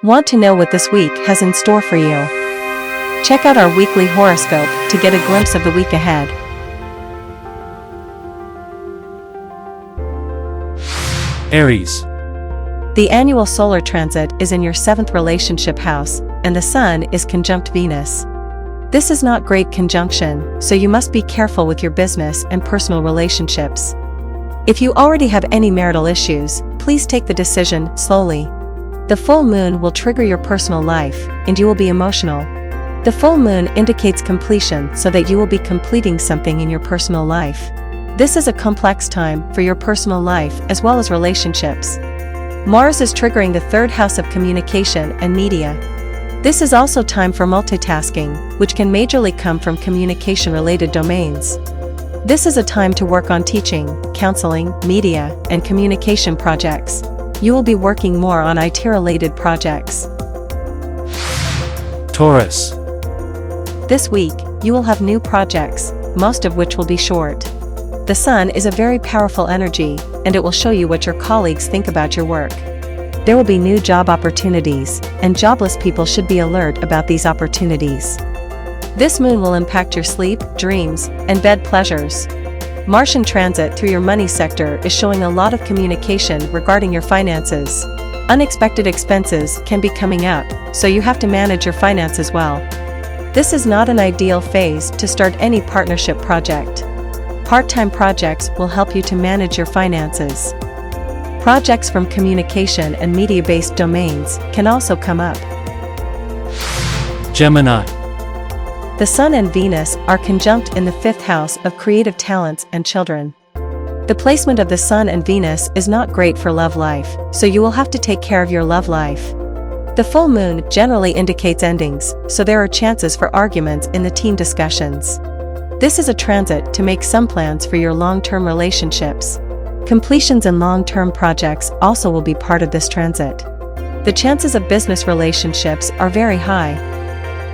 Want to know what this week has in store for you? Check out our weekly horoscope to get a glimpse of the week ahead. Aries. The annual solar transit is in your 7th relationship house, and the Sun is conjunct Venus. This is not great conjunction, so you must be careful with your business and personal relationships. If you already have any marital issues, please take the decision slowly. The full moon will trigger your personal life, and you will be emotional. The full moon indicates completion, so that you will be completing something in your personal life. This is a complex time for your personal life as well as relationships. Mars is triggering the 3rd house of communication and media. This is also time for multitasking, which can majorly come from communication-related domains. This is a time to work on teaching, counseling, media, and communication projects. You will be working more on IT-related projects. Taurus. This week, you will have new projects, most of which will be short. The Sun is a very powerful energy, and it will show you what your colleagues think about your work. There will be new job opportunities, and jobless people should be alert about these opportunities. This moon will impact your sleep, dreams, and bed pleasures. Martian transit through your money sector is showing a lot of communication regarding your finances. Unexpected expenses can be coming up, so you have to manage your finances well. This is not an ideal phase to start any partnership project. Part-time projects will help you to manage your finances. Projects from communication and media-based domains can also come up. Gemini. The Sun and Venus are conjunct in the 5th house of creative talents and children. The placement of the Sun and Venus is not great for love life, so you will have to take care of your love life. The full moon generally indicates endings, so there are chances for arguments in the team discussions. This is a transit to make some plans for your long-term relationships. Completions and long-term projects also will be part of this transit. The chances of business relationships are very high.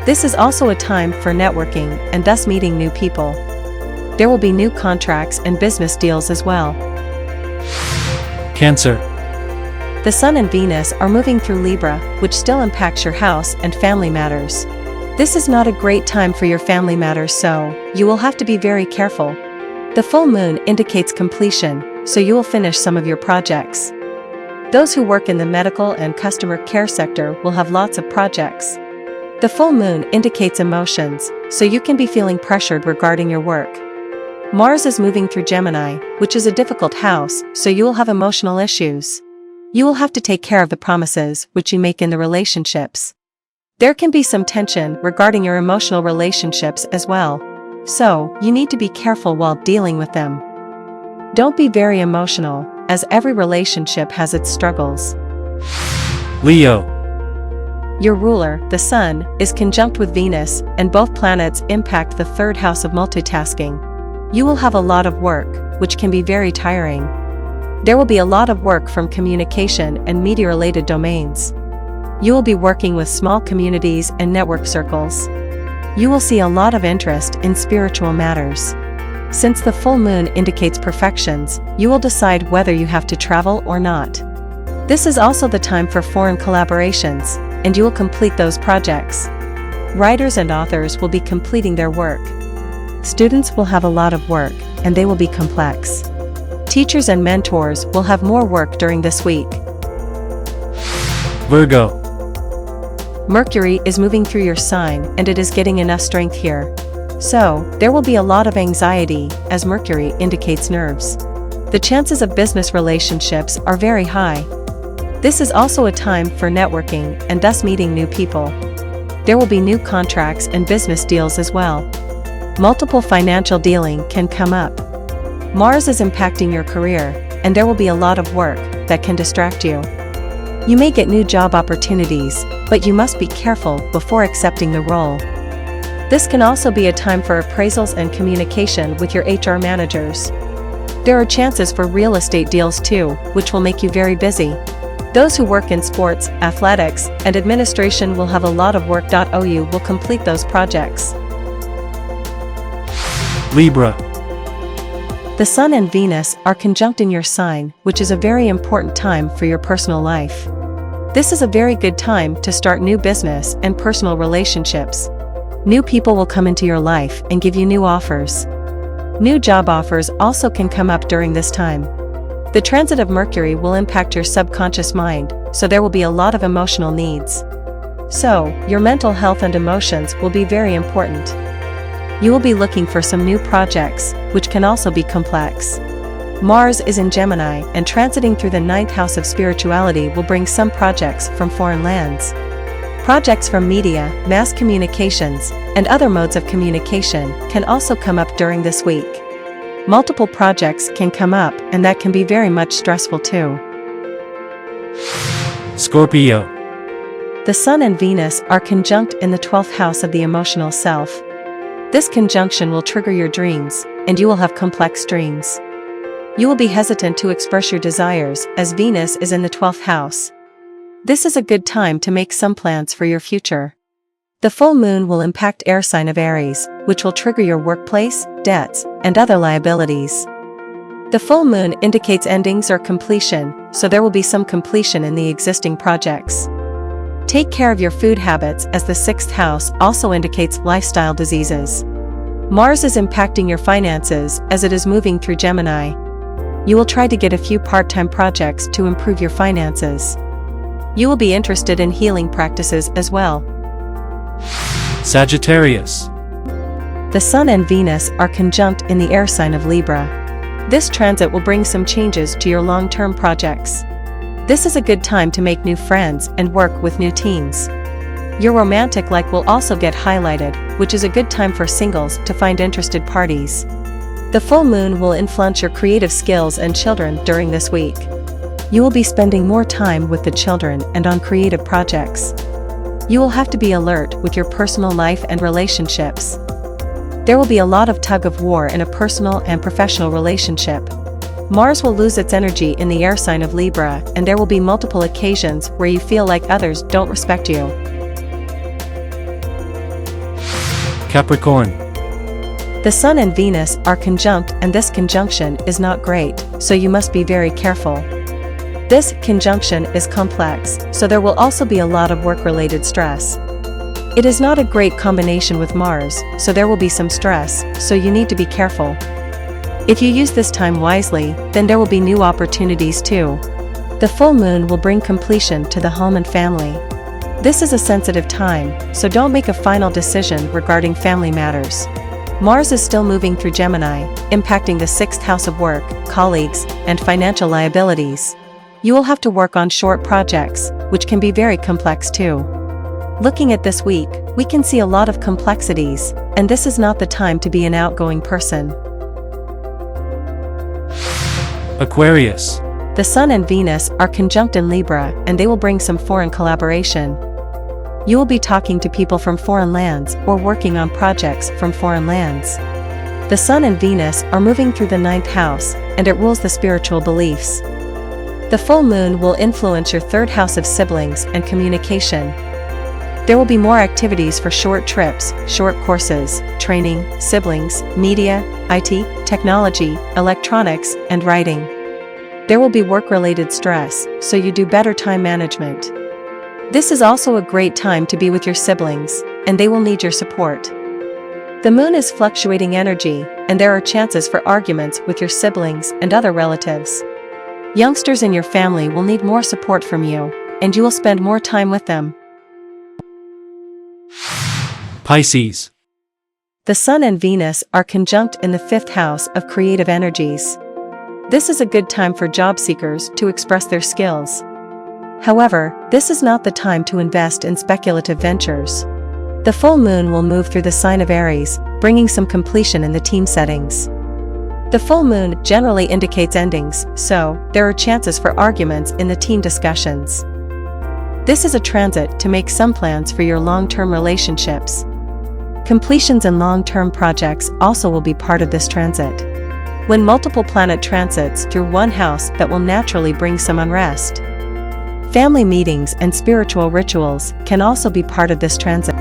This is also a time for networking and thus meeting new people. There will be new contracts and business deals as well. Cancer. The Sun and Venus are moving through Libra, which still impacts your house and family matters. This is not a great time for your family matters, so you will have to be very careful. The full moon indicates completion, so you will finish some of your projects. Those who work in the medical and customer care sector will have lots of projects. The full moon indicates emotions, so you can be feeling pressured regarding your work. Mars is moving through Gemini, which is a difficult house, so you will have emotional issues. You will have to take care of the promises which you make in the relationships. There can be some tension regarding your emotional relationships as well, so you need to be careful while dealing with them. Don't be very emotional, as every relationship has its struggles. Leo. Your ruler, the Sun, is conjunct with Venus, and both planets impact the 3rd house of multitasking. You will have a lot of work, which can be very tiring. There will be a lot of work from communication and media-related domains. You will be working with small communities and network circles. You will see a lot of interest in spiritual matters. Since the full moon indicates perfections, you will decide whether you have to travel or not. This is also the time for foreign collaborations, and you will complete those projects. Writers and authors will be completing their work. Students will have a lot of work, and they will be complex. Teachers and mentors will have more work during this week. Virgo. Mercury is moving through your sign, and it is getting enough strength here. So, there will be a lot of anxiety, as Mercury indicates nerves. The chances of business relationships are very high. This is also a time for networking and thus meeting new people. There will be new contracts and business deals as well. Multiple financial dealing can come up. Mars is impacting your career, and there will be a lot of work that can distract you. You may get new job opportunities, but you must be careful before accepting the role. This can also be a time for appraisals and communication with your HR managers. There are chances for real estate deals too, which will make you very busy. Those who work in sports, athletics, and administration will have a lot of work. You will complete those projects. Libra. The Sun and Venus are conjunct in your sign, which is a very important time for your personal life. This is a very good time to start new business and personal relationships. New people will come into your life and give you new offers. New job offers also can come up during this time. The transit of Mercury will impact your subconscious mind, so there will be a lot of emotional needs. So, your mental health and emotions will be very important. You will be looking for some new projects, which can also be complex. Mars is in Gemini and transiting through the 9th house of spirituality will bring some projects from foreign lands. Projects from media, mass communications, and other modes of communication can also come up during this week. Multiple projects can come up and that can be very much stressful too. Scorpio. The Sun and Venus are conjunct in the 12th house of the emotional self. This conjunction will trigger your dreams, and you will have complex dreams. You will be hesitant to express your desires as Venus is in the 12th house. This is a good time to make some plans for your future. The full moon will impact air sign of Aries, which will trigger your workplace, debts, and other liabilities. The full moon indicates endings or completion, so there will be some completion in the existing projects. Take care of your food habits as the 6th house also indicates lifestyle diseases. Mars is impacting your finances as it is moving through Gemini. You will try to get a few part-time projects to improve your finances. You will be interested in healing practices as well. Sagittarius. The Sun and Venus are conjunct in the air sign of Libra. This transit will bring some changes to your long-term projects. This is a good time to make new friends and work with new teams. Your romantic life will also get highlighted, which is a good time for singles to find interested parties. The full moon will influence your creative skills and children during this week. You will be spending more time with the children and on creative projects. You will have to be alert with your personal life and relationships. There will be a lot of tug of war in a personal and professional relationship. Mars will lose its energy in the air sign of Libra, and there will be multiple occasions where you feel like others don't respect you. Capricorn. The Sun and Venus are conjunct and this conjunction is not great, so you must be very careful. This conjunction is complex, so there will also be a lot of work-related stress. It is not a great combination with Mars, so there will be some stress, so you need to be careful. If you use this time wisely, then there will be new opportunities too. The full moon will bring completion to the home and family. This is a sensitive time, so don't make a final decision regarding family matters. Mars is still moving through Gemini, impacting the 6th house of work, colleagues, and financial liabilities. You will have to work on short projects, which can be very complex too. Looking at this week, we can see a lot of complexities, and this is not the time to be an outgoing person. Aquarius. The Sun and Venus are conjunct in Libra, and they will bring some foreign collaboration. You will be talking to people from foreign lands or working on projects from foreign lands. The Sun and Venus are moving through the 9th house, and it rules the spiritual beliefs. The full moon will influence your 3rd house of siblings and communication. There will be more activities for short trips, short courses, training, siblings, media, IT, technology, electronics, and writing. There will be work-related stress, so you do better time management. This is also a great time to be with your siblings, and they will need your support. The moon is fluctuating energy, and there are chances for arguments with your siblings and other relatives. Youngsters in your family will need more support from you, and you will spend more time with them. Pisces. The Sun and Venus are conjunct in the 5th house of creative energies. This is a good time for job seekers to express their skills. However, this is not the time to invest in speculative ventures. The full moon will move through the sign of Aries, bringing some completion in the team settings. The full moon generally indicates endings, so there are chances for arguments in the team discussions. This is a transit to make some plans for your long-term relationships. Completions in long-term projects also will be part of this transit. When multiple planet transits through one house, that will naturally bring some unrest. Family meetings and spiritual rituals can also be part of this transit.